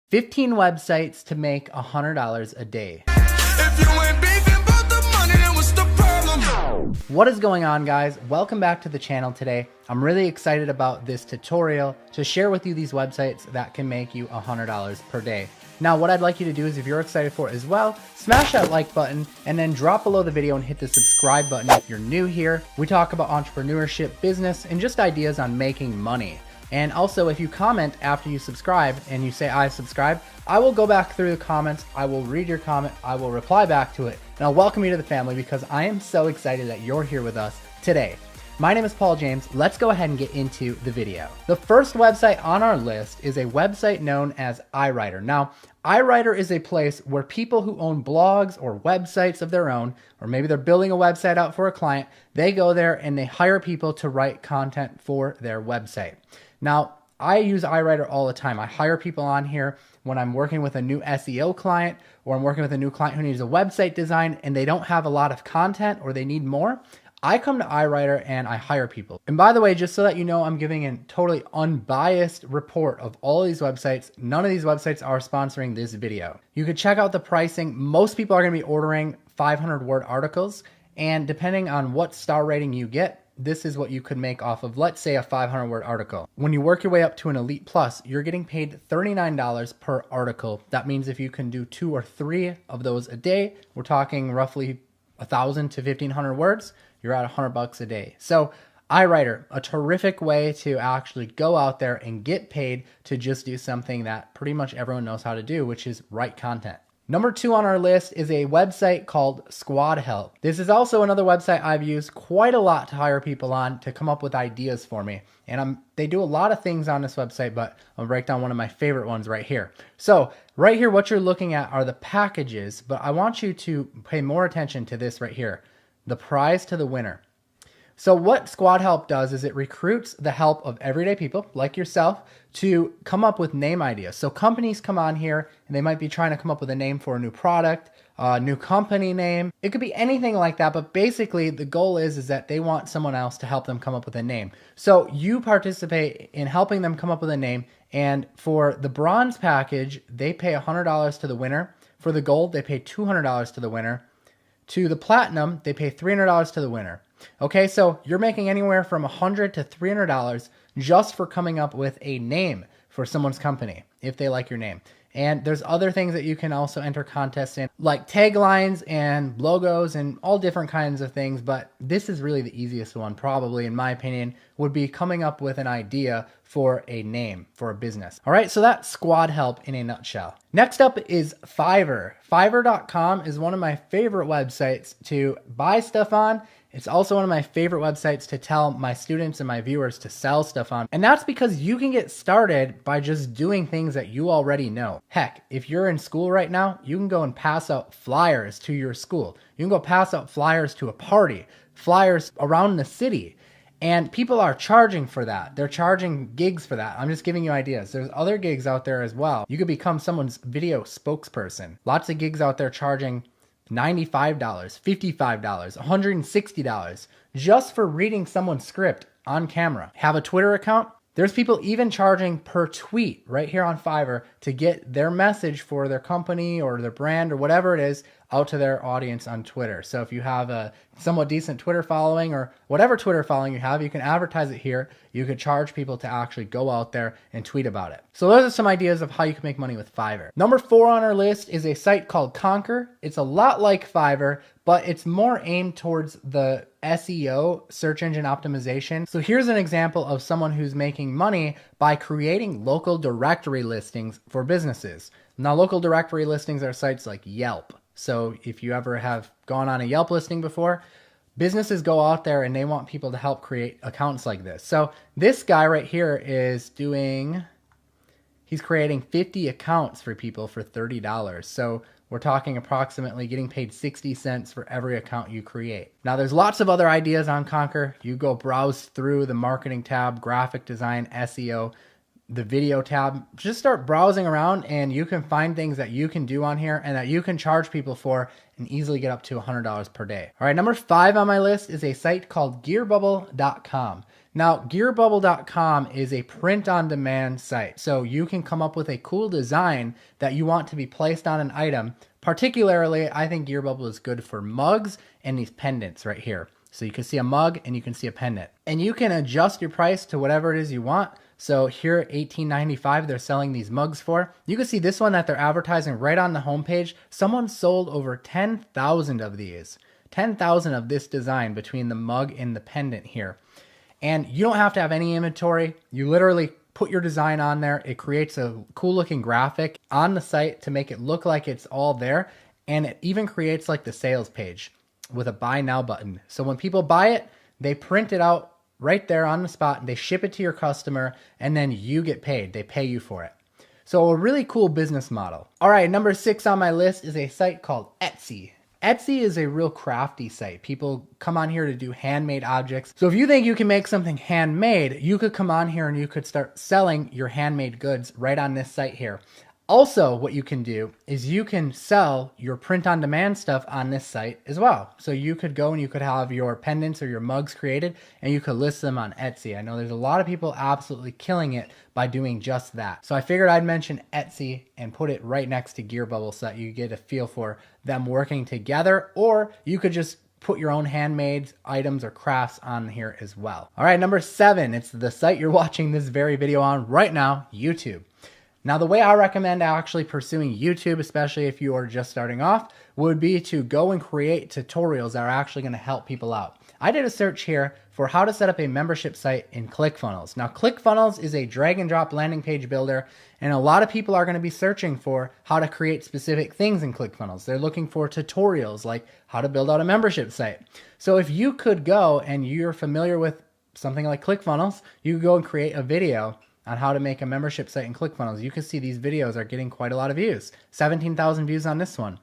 15 websites to make $100 a day. If you ain't beefing about the money, then what's the problem? What is going on, guys? Welcome back to the channel today. I'm really excited about this tutorial to share with you these websites that can make you $100 per day. Now, what I'd like you to do is, if you're excited for it as well, smash that like button and then drop below the video and hit the subscribe button if you're new here. We talk about entrepreneurship, business, and just ideas on making money. And also, if you comment after you subscribe and you say I subscribe, I will go back through the comments, I will read your comment, I will reply back to it, and I'll welcome you to the family because I am so excited that you're here with us today. My name is Paul James. Let's go ahead and get into the video. The first website on our list is a website known as iWriter. Now, iWriter is a place where people who own blogs or websites of their own, or maybe they're building a website out for a client, they go there and they hire people to write content for their website. Now, I use iWriter all the time. I hire people on here when I'm working with a new SEO client or I'm working with a new client who needs a website design and they don't have a lot of content or they need more. I come to iWriter and I hire people. And by the way, just so that you know, I'm giving a totally unbiased report of all of these websites. None of these websites are sponsoring this video. You could check out the pricing. Most people are going to be ordering 500 word articles. And depending on what star rating you get, this is what you could make off of, let's say, a 500 word article. When you work your way up to an Elite Plus, you're getting paid $39 per article. That means if you can do 2 or 3 of those a day, we're talking roughly 1,000 to 1,500 words, you're at $100 a day. So iWriter, a terrific way to actually go out there and get paid to just do something that pretty much everyone knows how to do, which is write content. Number 2 on our list is a website called Squad Help. This is also another website I've used quite a lot to hire people on to come up with ideas for me. And they do a lot of things on this website, but I'll break down one of my favorite ones right here. So right here, what you're looking at are the packages, but I want you to pay more attention to this right here, the prize to the winner. So what Squad Help does is it recruits the help of everyday people like yourself to come up with name ideas. So companies come on here and they might be trying to come up with a name for a new product, a new company name. It could be anything like that, but basically the goal is that they want someone else to help them come up with a name. So you participate in helping them come up with a name, and for the bronze package, they pay $100 to the winner. For the gold, they pay $200 to the winner. To the platinum, they pay $300 to the winner. Okay, so you're making anywhere from $100 to $300 just for coming up with a name for someone's company, if they like your name. And there's other things that you can also enter contests in, like taglines and logos and all different kinds of things. But this is really the easiest one, probably, in my opinion, would be coming up with an idea for a name for a business. All right, so that's Squad Help in a nutshell. Next up is Fiverr. Fiverr.com is one of my favorite websites to buy stuff on. It's also one of my favorite websites to tell my students and my viewers to sell stuff on. And that's because you can get started by just doing things that you already know. Heck, if you're in school right now, you can go and pass out flyers to your school. You can go pass out flyers to a party, flyers around the city. And people are charging for that. They're charging gigs for that. I'm just giving you ideas. There's other gigs out there as well. You could become someone's video spokesperson. Lots of gigs out there charging $95, $55, $160 just for reading someone's script on camera. Have a Twitter account? There's people even charging per tweet right here on Fiverr to get their message for their company or their brand or whatever it is out to their audience on Twitter. So if you have a somewhat decent Twitter following or whatever Twitter following you have, you can advertise it here. You could charge people to actually go out there and tweet about it. So those are some ideas of how you can make money with Fiverr. Number 4 on our list is a site called Conquer. It's a lot like Fiverr, but it's more aimed towards the SEO, search engine optimization. So here's an example of someone who's making money by creating local directory listings for businesses. Now, local directory listings are sites like Yelp. So if you ever have gone on a Yelp listing before, businesses go out there and they want people to help create accounts like this. So this guy right here is he's creating 50 accounts for people for $30. So we're talking approximately getting paid 60 cents for every account you create. Now there's lots of other ideas on Conquer. You go browse through the marketing tab, graphic design, SEO, the video tab. Just start browsing around and you can find things that you can do on here and that you can charge people for and easily get up to $100 per day. All right, number 5 on my list is a site called gearbubble.com. Now, gearbubble.com is a print-on-demand site, so you can come up with a cool design that you want to be placed on an item. Particularly, I think Gearbubble is good for mugs and these pendants right here. So you can see a mug and you can see a pendant. And you can adjust your price to whatever it is you want. So here at $18.95, they're selling these mugs for. You can see this one that they're advertising right on the homepage. Someone sold over 10,000 of these. 10,000 of this design between the mug and the pendant here. And you don't have to have any inventory. You literally put your design on there. It creates a cool looking graphic on the site to make it look like it's all there. And it even creates like the sales page with a buy now button. So when people buy it, they print it out right there on the spot and they ship it to your customer and then you get paid. They pay you for it. So a really cool business model. All right, number 6 on my list is a site called Etsy. Etsy is a real crafty site. People come on here to do handmade objects. So if you think you can make something handmade, you could come on here and you could start selling your handmade goods right on this site here. Also, what you can do is you can sell your print-on-demand stuff on this site as well. So you could go and you could have your pendants or your mugs created and you could list them on Etsy. I know there's a lot of people absolutely killing it by doing just that. So I figured I'd mention Etsy and put it right next to Gearbubble so that you get a feel for them working together, or you could just put your own handmade items or crafts on here as well. All right, number 7, it's the site you're watching this very video on right now, YouTube. Now, the way I recommend actually pursuing YouTube, especially if you are just starting off, would be to go and create tutorials that are actually going to help people out. I did a search here for how to set up a membership site in ClickFunnels. Now, ClickFunnels is a drag and drop landing page builder, and a lot of people are going to be searching for how to create specific things in ClickFunnels. They're looking for tutorials like how to build out a membership site. So if you could go and you're familiar with something like ClickFunnels, you could go and create a video on how to make a membership site in ClickFunnels. You can see these videos are getting quite a lot of views. 17,000 views on this one,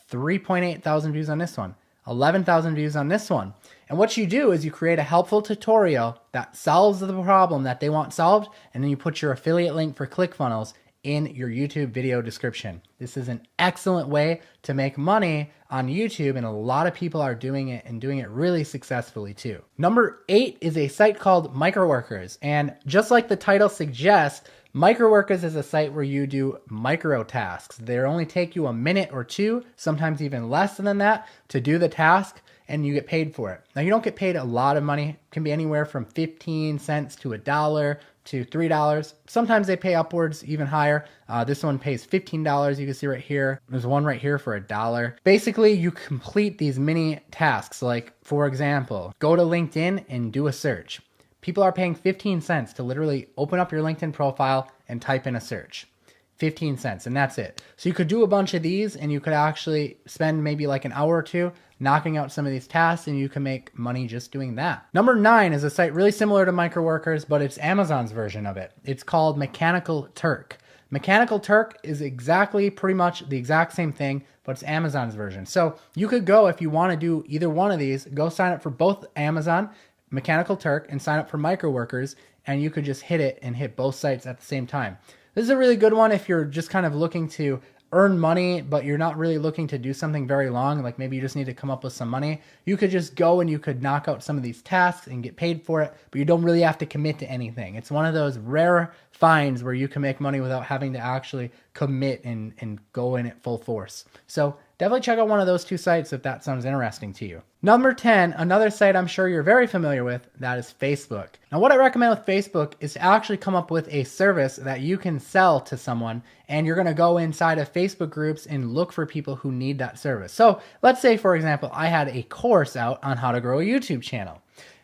3.8 thousand views on this one, 11,000 views on this one. And what you do is you create a helpful tutorial that solves the problem that they want solved, and then you put your affiliate link for ClickFunnels in your YouTube video description. This is an excellent way to make money on YouTube, and a lot of people are doing it and doing it really successfully too. Number 8 is a site called Microworkers, and just like the title suggests, Microworkers is a site where you do micro tasks. They only take you a minute or two, sometimes even less than that, to do the task, and you get paid for it. Now, you don't get paid a lot of money. It can be anywhere from 15 cents to $1 to $3. Sometimes they pay upwards even higher. This one pays $15. You can see right here. There's one right here for $1. Basically, you complete these mini tasks. Like, for example, go to LinkedIn and do a search. People are paying 15 cents to literally open up your LinkedIn profile and type in a search. 15 cents, and that's it. So you could do a bunch of these, and you could actually spend maybe like an hour or two knocking out some of these tasks, and you can make money just doing that. Number 9 is a site really similar to Microworkers, but it's Amazon's version of it. It's called Mechanical Turk. Mechanical Turk is exactly pretty much the exact same thing, but it's Amazon's version. So you could go, if you want to do either one of these, go sign up for both Amazon, Mechanical Turk, and sign up for Microworkers, and you could just hit it and hit both sites at the same time. This is a really good one if you're just kind of looking to earn money, but you're not really looking to do something very long. Like maybe you just need to come up with some money. You could just go and you could knock out some of these tasks and get paid for it, but you don't really have to commit to anything. It's one of those rare finds where you can make money without having to actually commit and go in at full force. So definitely check out one of those two sites if that sounds interesting to you. Number 10, another site I'm sure you're very familiar with, that is Facebook. Now, what I recommend with Facebook is to actually come up with a service that you can sell to someone, and you're gonna go inside of Facebook groups and look for people who need that service. So let's say, for example, I had a course out on how to grow a YouTube channel,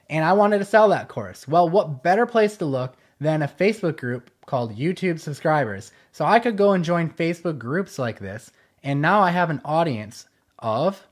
and I wanted to sell that course. Well, what better place to look than a Facebook group called YouTube Subscribers? So I could go and join Facebook groups like this, and now I have an audience of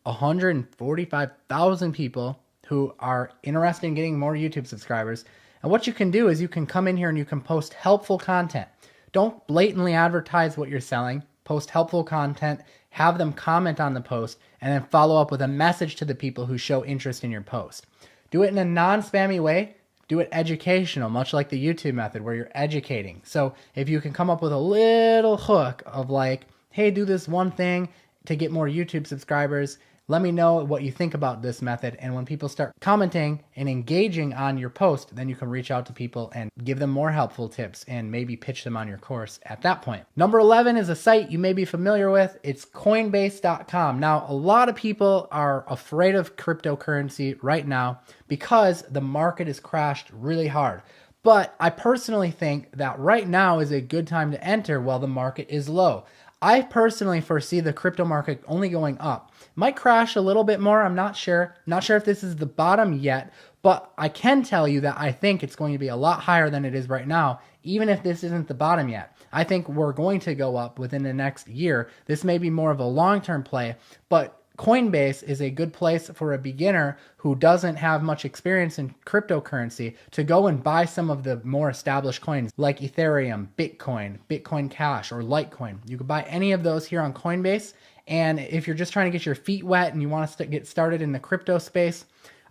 145,000 people who are interested in getting more YouTube subscribers. And what you can do is you can come in here and you can post helpful content. Don't blatantly advertise what you're selling. Post helpful content, have them comment on the post, and then follow up with a message to the people who show interest in your post. Do it in a non-spammy way. Do it educational, much like the YouTube method where you're educating. So if you can come up with a little hook of like, hey, do this one thing to get more YouTube subscribers, Let me know what you think about this method. And when people start commenting and engaging on your post, then you can reach out to people and give them more helpful tips and maybe pitch them on your course at that point. Number 11 is a site you may be familiar with. It's Coinbase.com. Now, a lot of people are afraid of cryptocurrency right now because the market has crashed really hard. But I personally think that right now is a good time to enter while the market is low. I personally foresee the crypto market only going up. Might crash a little bit more, I'm not sure. Not sure if this is the bottom yet, but I can tell you that I think it's going to be a lot higher than it is right now, even if this isn't the bottom yet. I think we're going to go up within the next year. This may be more of a long-term play, but Coinbase is a good place for a beginner who doesn't have much experience in cryptocurrency to go and buy some of the more established coins like Ethereum, Bitcoin, Bitcoin Cash, or Litecoin. You can buy any of those here on Coinbase. And if you're just trying to get your feet wet and you want to get started in the crypto space,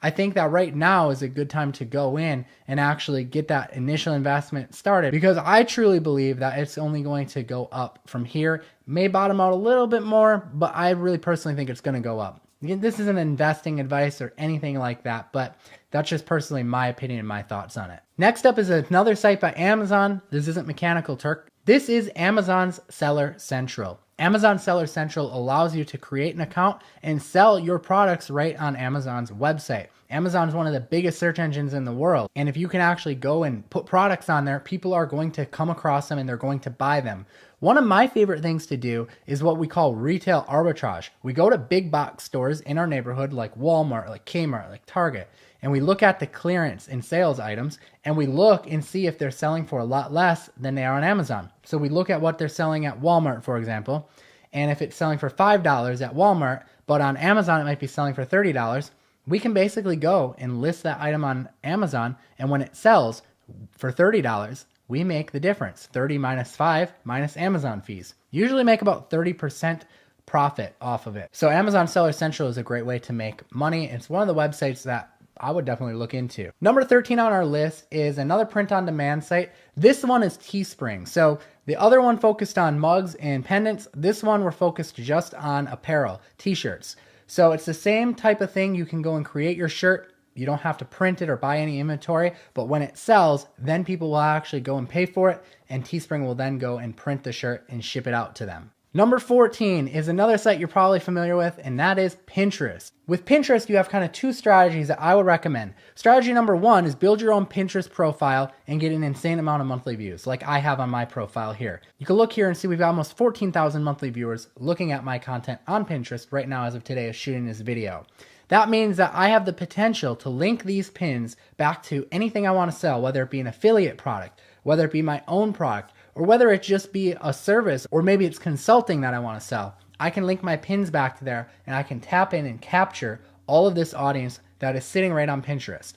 I think that right now is a good time to go in and actually get that initial investment started, because I truly believe that it's only going to go up from here. May bottom out a little bit more, but I really personally think it's going to go up. This isn't investing advice or anything like that, but that's just personally my opinion and my thoughts on it. Next up is another site by Amazon. This isn't Mechanical Turk. This is Amazon's Seller Central. Amazon Seller Central allows you to create an account and sell your products right on Amazon's website. Amazon is one of the biggest search engines in the world. And if you can actually go and put products on there, people are going to come across them and they're going to buy them. One of my favorite things to do is what we call retail arbitrage. We go to big box stores in our neighborhood like Walmart, like Kmart, like Target, and we look at the clearance and sales items and we look and see if they're selling for a lot less than they are on Amazon. So we look at what they're selling at Walmart, for example, and if it's selling for $5 at Walmart, but on Amazon it might be selling for $30, we can basically go and list that item on Amazon, and when it sells for $30, we make the difference. 30 minus 5 minus Amazon fees. Usually make about 30% profit off of it. So Amazon Seller Central is a great way to make money. It's one of the websites that I would definitely look into. Number 13 on our list is another print-on-demand site. This one is Teespring. So the other one focused on mugs and pendants. This one we're focused just on apparel, t-shirts. So it's the same type of thing. You can go and create your shirt. You don't have to print it or buy any inventory, but when it sells, then people will actually go and pay for it, and Teespring will then go and print the shirt and ship it out to them. Number 14 is another site you're probably familiar with, and that is Pinterest. With Pinterest, you have kind of two strategies that I would recommend. Strategy number one is build your own Pinterest profile and get an insane amount of monthly views, like I have on my profile here. You can look here and see we've got almost 14,000 monthly viewers looking at my content on Pinterest right now as of today of shooting this video. That means that I have the potential to link these pins back to anything I want to sell, whether it be an affiliate product, whether it be my own product, or whether it just be a service, or maybe it's consulting that I want to sell. I can link my pins back to there, and I can tap in and capture all of this audience that is sitting right on Pinterest.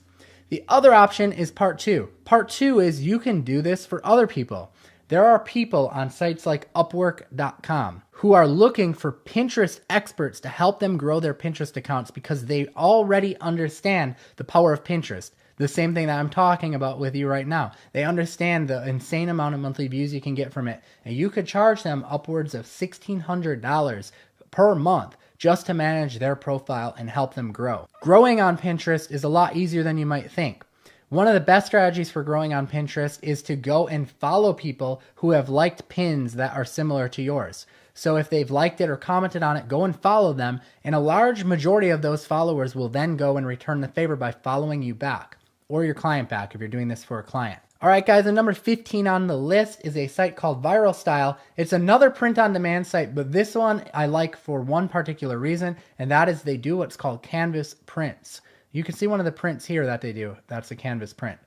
The other option is part two. Part two is you can do this for other people. There are people on sites like Upwork.com who are looking for Pinterest experts to help them grow their Pinterest accounts because they already understand the power of Pinterest. The same thing that I'm talking about with you right now. They understand the insane amount of monthly views you can get from it. And you could charge them upwards of $1,600 per month just to manage their profile and help them grow. Growing on Pinterest is a lot easier than you might think. One of the best strategies for growing on Pinterest is to go and follow people who have liked pins that are similar to yours. So if they've liked it or commented on it, go and follow them, and a large majority of those followers will then go and return the favor by following you back, or your client back if you're doing this for a client. All right, guys, and number 15 on the list is a site called Viral Style. It's another print-on-demand site, but this one I like for one particular reason, and that is they do what's called canvas prints. You can see one of the prints here that they do. That's a canvas print.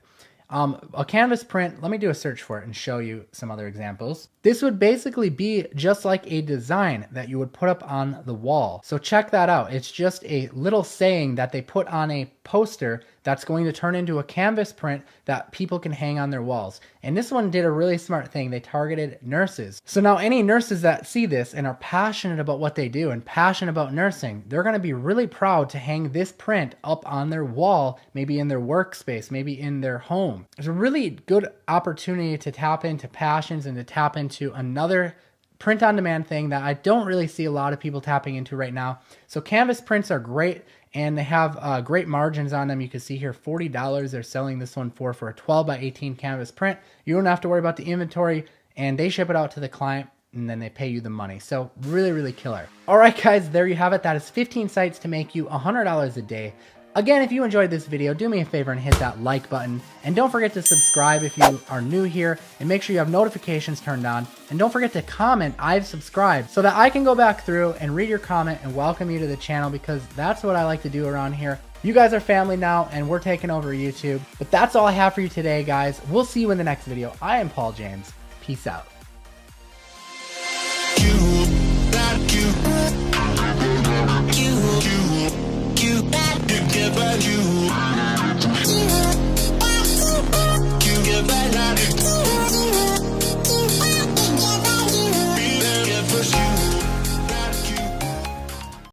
A canvas print, let me do a search for it and show you some other examples. This would basically be just like a design that you would put up on the wall. So check that out. It's just a little saying that they put on a poster that's going to turn into a canvas print that people can hang on their walls. And this one did a really smart thing. They targeted nurses. So now any nurses that see this and are passionate about what they do and passionate about nursing, they're going to be really proud to hang this print up on their wall, maybe in their workspace, maybe in their home. It's a really good opportunity to tap into passions and to tap into another print on demand thing that I don't really see a lot of people tapping into right now. So canvas prints are great, and they have great margins on them. You can see here $40 they're selling this one for a 12 by 18 canvas print. You don't have to worry about the inventory, and they ship it out to the client and then they pay you the money. So really, really killer. All right, guys, there you have it. That is 15 sites to make you $100 a day. Again, if you enjoyed this video, do me a favor and hit that like button. And don't forget to subscribe if you are new here, and make sure you have notifications turned on. And don't forget to comment, "I've subscribed," so that I can go back through and read your comment and welcome you to the channel, because that's what I like to do around here. You guys are family now, and we're taking over YouTube. But that's all I have for you today, guys. We'll see you in the next video. I am Paul James. Peace out. You give value.